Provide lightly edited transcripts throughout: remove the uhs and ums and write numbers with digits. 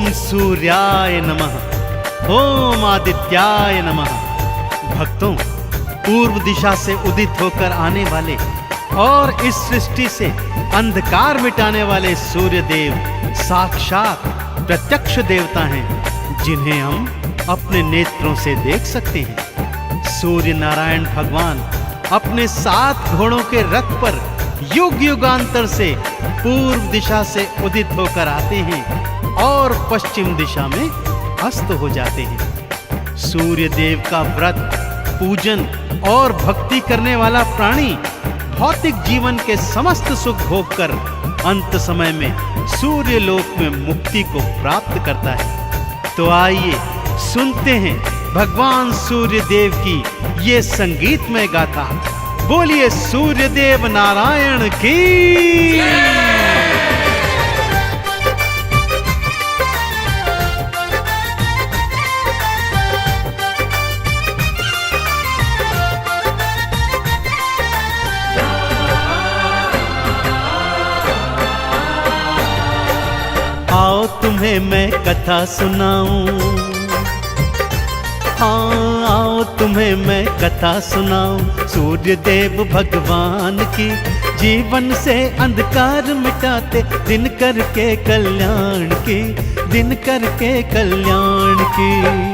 ओम सूर्याय नमः, ओम आदित्याय नमः। भक्तों, पूर्व दिशा से उदित होकर आने वाले और इस सृष्टि से अंधकार मिटाने वाले सूर्य देव साक्षात प्रत्यक्ष देवता हैं, जिन्हें हम अपने नेत्रों से देख सकते हैं। सूर्य नारायण भगवान अपने 7 घोड़ों के रथ पर युग युगांतर से पूर्व दिशा से उदित होकर आते हैं और पश्चिम दिशा में अस्त हो जाते हैं। सूर्य देव का व्रत, पूजन और भक्ति करने वाला प्राणी भौतिक जीवन के समस्त सुख भोग कर अंत समय में सूर्य लोक में मुक्ति को प्राप्त करता है। तो आइए सुनते हैं भगवान सूर्य देव की ये संगीतमय गाथा। बोलिए सूर्य देव नारायण की। आओ तुम्हें मैं कथा सुनाऊं, हाँ आओ तुम्हें मैं कथा सुनाऊं सूर्य देव भगवान की। जीवन से अंधकार मिटाते दिन करके कल्याण की, दिन करके कल्याण की।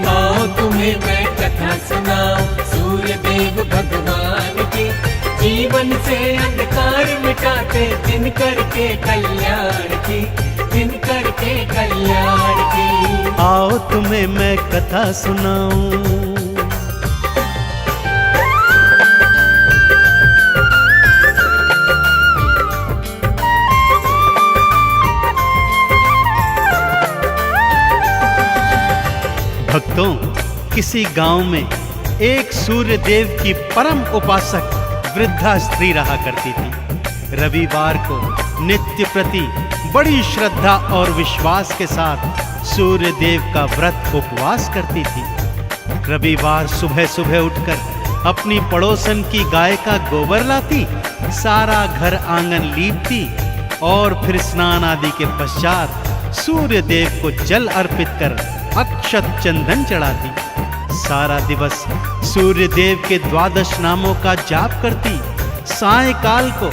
आओ तुम्हें मैं कथा सुनाऊं सूर्य देव भगवान की। जीवन से अंधकार मिटाते दिन करके कल्याण की, दिन करके कल्याण की। आओ तुम्हें मैं कथा सुनाऊं। भक्तों, किसी गांव में एक सूर्य देव की परम उपासक वृद्धा स्त्री रहा करती थी। रविवार को नित्य प्रति बड़ी श्रद्धा और विश्वास के साथ सूर्य देव का व्रत उपवास करती थी। रविवार सुबह सुबह उठकर अपनी पड़ोसन की गाय का गोबर लाती, सारा घर आंगन लीपती और फिर स्नान आदि के पश्चात सूर्य देव को जल अर्पित कर अक्षत चंदन चढ़ाती। सारा दिवस सूर्य देव के 12 नामों का जाप करती। सायंकाल को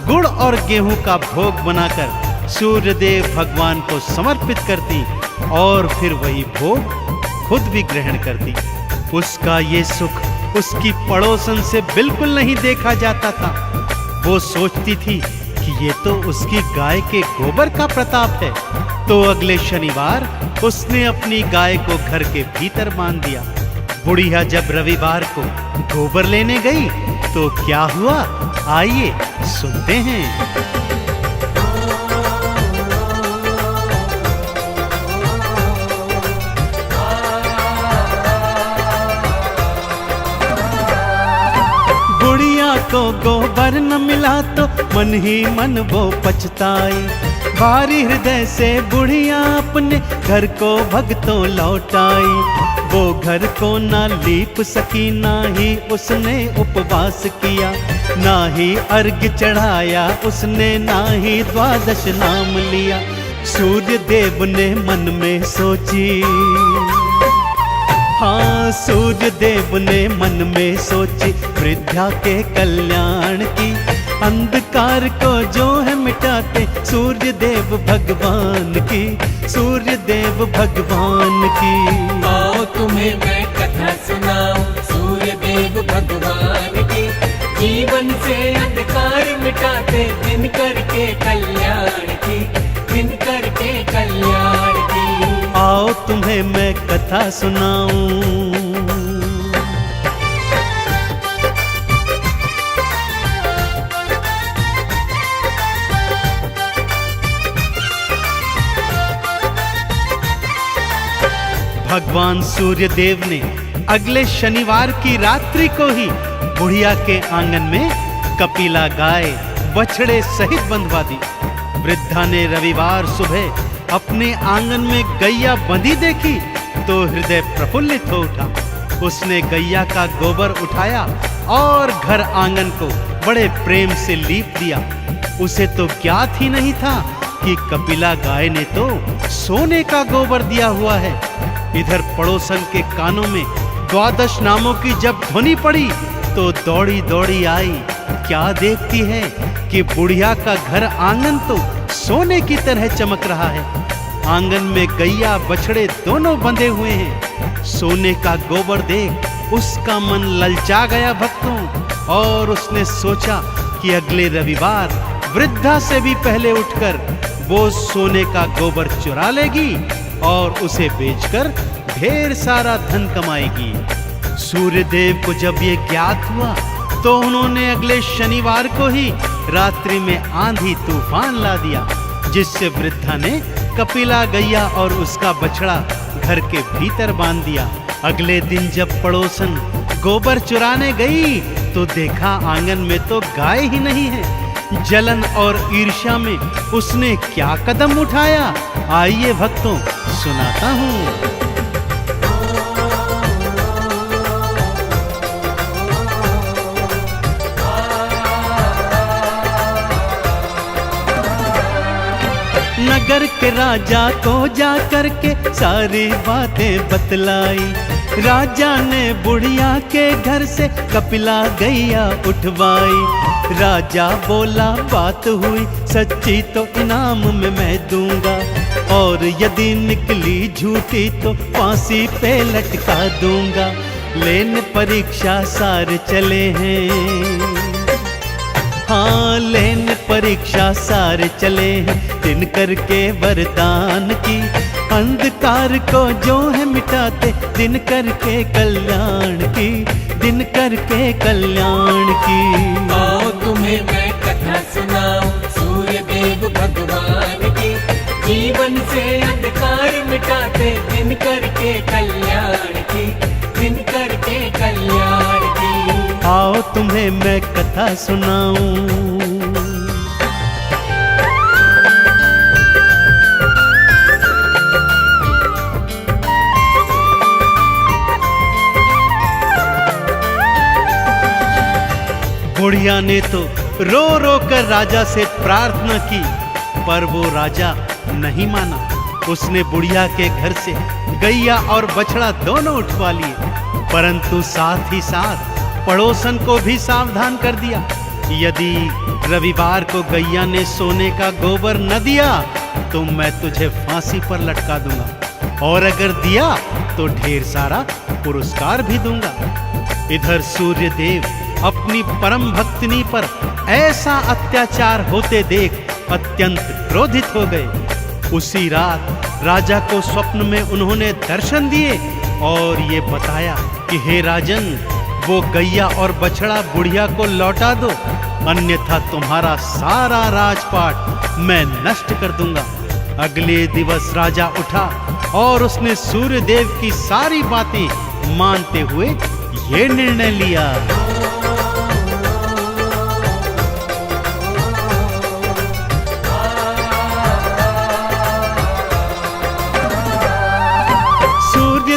गुड़ और गेहूं का भोग बनाकर सूर्य देव भगवान को समर्पित करती और फिर वही भोग खुद भी ग्रहण करती। उसका ये सुख उसकी पड़ोसन से बिल्कुल नहीं देखा जाता था। वो सोचती थी कि ये तो उसकी गाय के गोबर का प्रताप है। तो अगले शनिवार उसने अपनी गाय को घर के भीतर बांध दिया। बुढ़िया जब रविवार को गोबर लेने गई तो क्या हुआ, आइए सुनते हैं। को गोबर न मिला तो मन ही मन वो पछताई। भारी हृदय से बुढ़िया अपने घर को भगतों लौटाई। वो घर को ना लीप सकी, ना ही उसने उपवास किया, ना ही अर्घ चढ़ाया उसने, ना ही 12 नाम लिया। सूर्य देव ने मन में सोची, हाँ सूर्य देव ने मन में सोची वृद्धा के कल्याण की। अंधकार को जो है मिटाते सूर्य देव भगवान की, सूर्य देव भगवान की। आओ तुम्हें मैं कथा सुनाऊं सूर्य देव भगवान की। जीवन से अंधकार मिटाते दिन करके कल्याण की, दिन करके कल्याण की। आओ तुम्हें मैं कथा सुनाऊं। भगवान सूर्य देव ने अगले शनिवार की रात्रि को ही बुढ़िया के आंगन में कपिला गाय बछड़े सहित बंधवा दी। वृद्धा ने रविवार सुबह अपने आंगन में गैया बंधी देखी तो हृदय प्रफुल्लित हो उठा। उसने गैया का गोबर उठाया और घर आंगन को बड़े प्रेम से लीप दिया। उसे तो ज्ञात ही नहीं था कि कपिला गाय ने तो सोने का गोबर दिया हुआ है। इधर पड़ोसन के कानों में 12 नामों की जब ध्वनि पड़ी तो दौड़ी दौड़ी आई। क्या देखती है कि बुढ़िया का घर आंगन तो सोने की तरह चमक रहा है। आंगन में गैया बछड़े दोनों बंधे हुए हैं। सोने का गोबर देख उसका मन ललचा गया भक्तों, और उसने सोचा कि अगले रविवार वृद्धा से भी पहले उठकर वो सोने का गोबर चुरा लेगी और उसे बेचकर ढेर सारा धन कमाएगी। सूर्यदेव को जब ये ज्ञात हुआ तो उन्होंने अगले शनिवार को ही रात्रि में आंधी तूफान ला दिया, जिससे वृद्धा ने कपिला गैया और उसका बछड़ा घर के भीतर बांध दिया। अगले दिन जब पड़ोसन गोबर चुराने गई तो देखा आंगन में तो गाय ही नहीं है। जलन और ईर्ष्या में उसने क्या कदम उठाया, आइए भक्तों सुनाता हूँ। नगर के राजा को जा करके सारी बातें बतलाई। राजा ने बुढ़िया के घर से कपिला गैया उठवाई। राजा बोला बात हुई सच्ची तो इनाम में मैं दूंगा, और यदि निकली झूठी तो फांसी पे लटका दूंगा। लेने परीक्षा सारे चले हैं, हाँ लेने परीक्षा सारे चले हैं। दिन करके वरदान की अंधकार को जो है मिटाते, दिन करके कल्याण की, दिन करके कल्याण की। आओ तुम्हें मैं कथा सुनाऊं सूर्य देव भगवान की। जीवन से अंधकार मिटाते, दिन करके कल्याण की, दिन करके कल्याण की। आओ तुम्हें मैं कथा सुनाऊं। बुढ़िया ने तो रो रो कर राजा से प्रार्थना की, पर वो राजा नहीं माना। उसने बुढ़िया के घर से गैया और बछड़ा दोनों उठवा लिए, परंतु साथ ही साथ पड़ोसन को भी सावधान कर दिया। यदि रविवार को गैया ने सोने का गोबर न दिया तो मैं तुझे फांसी पर लटका दूंगा, और अगर दिया तो ढेर सारा पुरस्कार भी दूंगा। इधर सूर्यदेव अपनी परम भक्तिनी पर ऐसा अत्याचार होते देख अत्यंत क्रोधित हो गए। उसी रात राजा को स्वप्न में उन्होंने दर्शन दिए और ये बताया कि हे राजन, वो गैया और बछड़ा बुढ़िया को लौटा दो, अन्यथा तुम्हारा सारा राजपाट मैं नष्ट कर दूंगा। अगले दिवस राजा उठा और उसने सूर्यदेव की सारी बातें मानते हुए ये निर्णय लिया।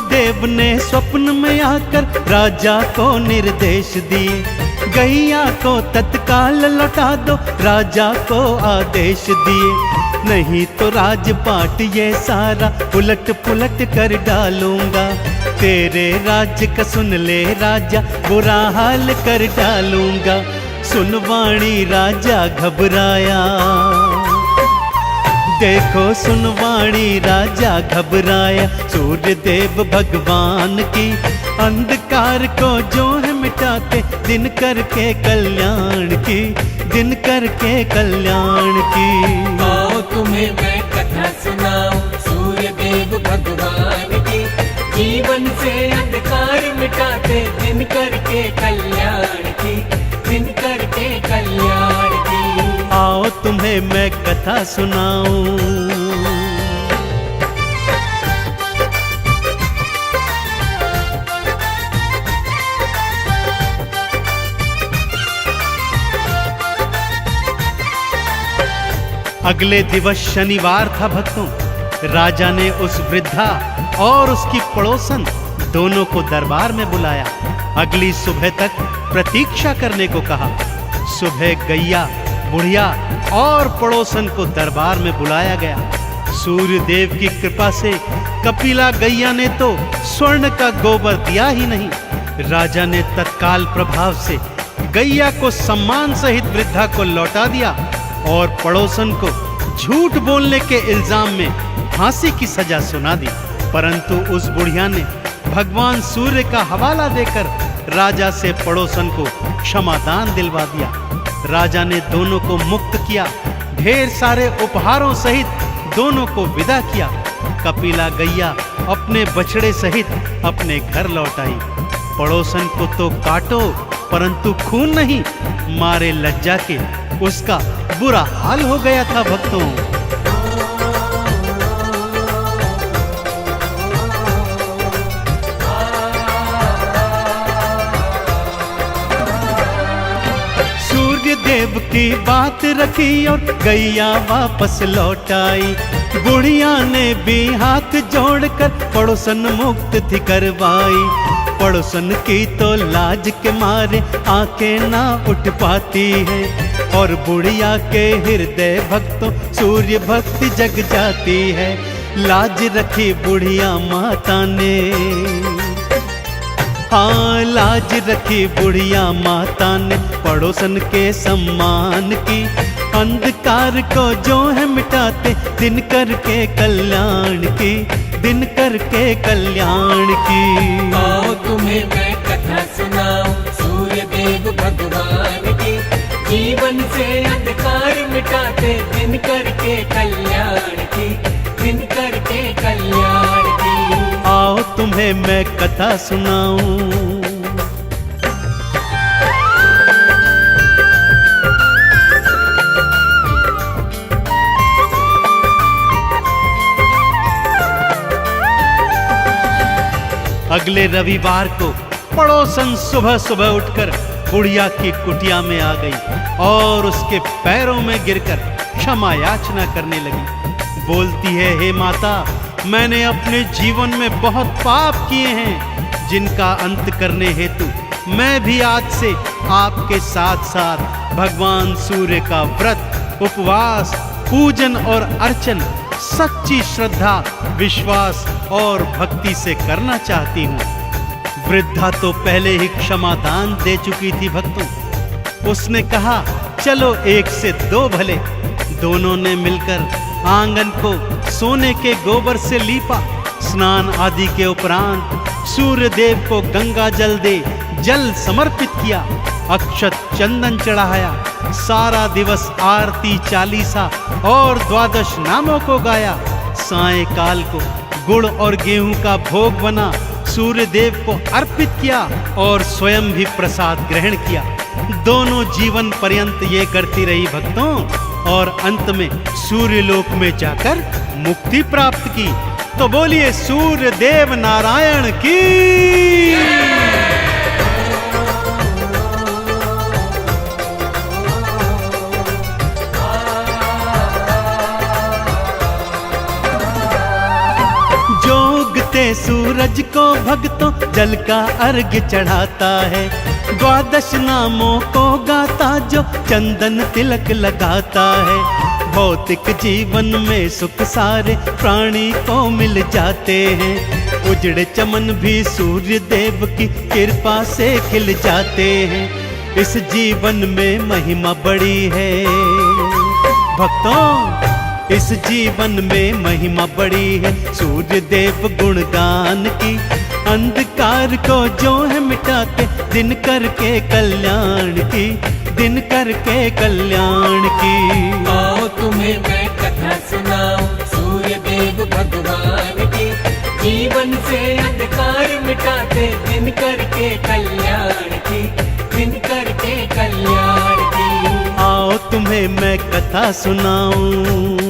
देव ने स्वप्न में आकर राजा को निर्देश दिए, गैया को तत्काल लौटा दो, राजा को आदेश दिए। नहीं तो राजपाट ये सारा उलट पुलट कर डालूंगा। तेरे राज्य का सुन ले राजा, बुरा हाल कर डालूंगा। सुन वाणी राजा घबराया, देखो सुनवाणी राजा घबराया। सूर्यदेव भगवान की अंधकार को जो है मिटाते, दिन करके कल्याण की, दिन करके कल्याण की। आओ तुम्हें मैं कथा सुनाऊं सूर्यदेव भगवान की। जीवन से अंधकार मिटाते, दिन करके कल्याण की, दिन करके कल्याण की। आओ तुम्हें मैं कथा सुनाऊं। अगले दिवस शनिवार था भक्तों। राजा ने उस वृद्धा और उसकी पड़ोसन दोनों को दरबार में बुलाया। अगली सुबह तक प्रतीक्षा करने को कहा। सुबह गैया बुढ़िया और पड़ोसन को दरबार में बुलाया गया। सूर्य देव की कृपा से कपिला गैया ने तो स्वर्ण का गोबर दिया ही नहीं। राजा ने तत्काल प्रभाव से गैया को सम्मान सहित वृद्धा को लौटा दिया और पड़ोसन को झूठ बोलने के इल्जाम में फांसी की सजा सुना दी। परंतु उस बुढ़िया ने भगवान सूर्य का हवाला देकर राजा से पड़ोसन को क्षमादान दिलवा दिया। राजा ने दोनों को मुक्त किया, ढेर सारे उपहारों सहित दोनों को विदा किया। कपिला गैया अपने बछड़े सहित अपने घर लौट आई। पड़ोसन को तो काटो परंतु खून नहीं, मारे लज्जा के उसका बुरा हाल हो गया था भक्तों। सूर्य देव की बात रखी और गैया वापस लौट आई। बुढ़िया ने भी हाथ जोड़कर पड़ोसन मुक्त थी करवाई। पड़ोसन की तो लाज के मारे आंखें ना उठ पाती है और बुढ़िया के हृदय भक्तों सूर्य भक्ति जग जाती है। लाज रखी बुढ़िया माता ने, हाँ लाज रखी बुढ़िया माता ने पड़ोसन के सम्मान की। अंधकार को जो है मिटाते दिन करके कल्याण की, दिन करके कल्याण की। आओ तुम्हें मैं कथा सुनाऊं सूर्य देव भगवान की। जीवन से अंधकार मिटाते दिन करके कल्याण की, दिन करके कल्याण की। आओ तुम्हें मैं कथा सुनाऊं। अगले रविवार को पड़ोसन सुबह सुबह उठकर बुढ़िया की कुटिया में आ गई और उसके पैरों में गिरकर क्षमा याचना करने लगी। बोलती है, हे माता, मैंने अपने जीवन में बहुत पाप किए हैं जिनका अंत करने हेतु मैं भी आज से आपके साथ साथ भगवान सूर्य का व्रत, उपवास, पूजन और अर्चन सच्ची श्रद्धा, विश्वास और भक्ति से करना चाहती हूँ। वृद्धा तो पहले ही क्षमादान दे चुकी थी भक्तों। उसने कहा, चलो एक से दो भले। दोनों ने मिलकर आंगन को सोने के गोबर से लीपा। स्नान आदि के उपरांत सूर्य देव को गंगा जल दे जल समर्पित किया, अक्षत चंदन चढ़ाया। सारा दिवस आरती, चालीसा और द्वादश नामों को गाया। सायंकाल को गुड़ और गेहूं का भोग बना सूर्य देव को अर्पित किया और स्वयं भी प्रसाद ग्रहण किया। दोनों जीवन पर्यंत ये करती रही भक्तों और अंत में सूर्य लोक में जाकर मुक्ति प्राप्त की। तो बोलिए सूर्य देव नारायण की। सूरज को भक्तों जल का अर्घ्य चढ़ाता है। द्वादश नामों को गाता जो चंदन तिलक लगाता है। भौतिक जीवन में सुख सारे प्राणी को मिल जाते हैं। उजड़े चमन भी सूर्य देव की कृपा से खिल जाते हैं। इस जीवन में महिमा बड़ी है भक्तों, इस जीवन में महिमा बड़ी है सूर्य देव गुणगान की। अंधकार को जो है मिटाते दिन करके कल्याण की, दिन करके कल्याण की। आओ तुम्हें मैं कथा सुनाऊं सूर्य देव भगवान की। जीवन से अंधकार मिटाते दिन करके कल्याण की, दिन करके कल्याण की। आओ तुम्हें मैं कथा सुनाऊं।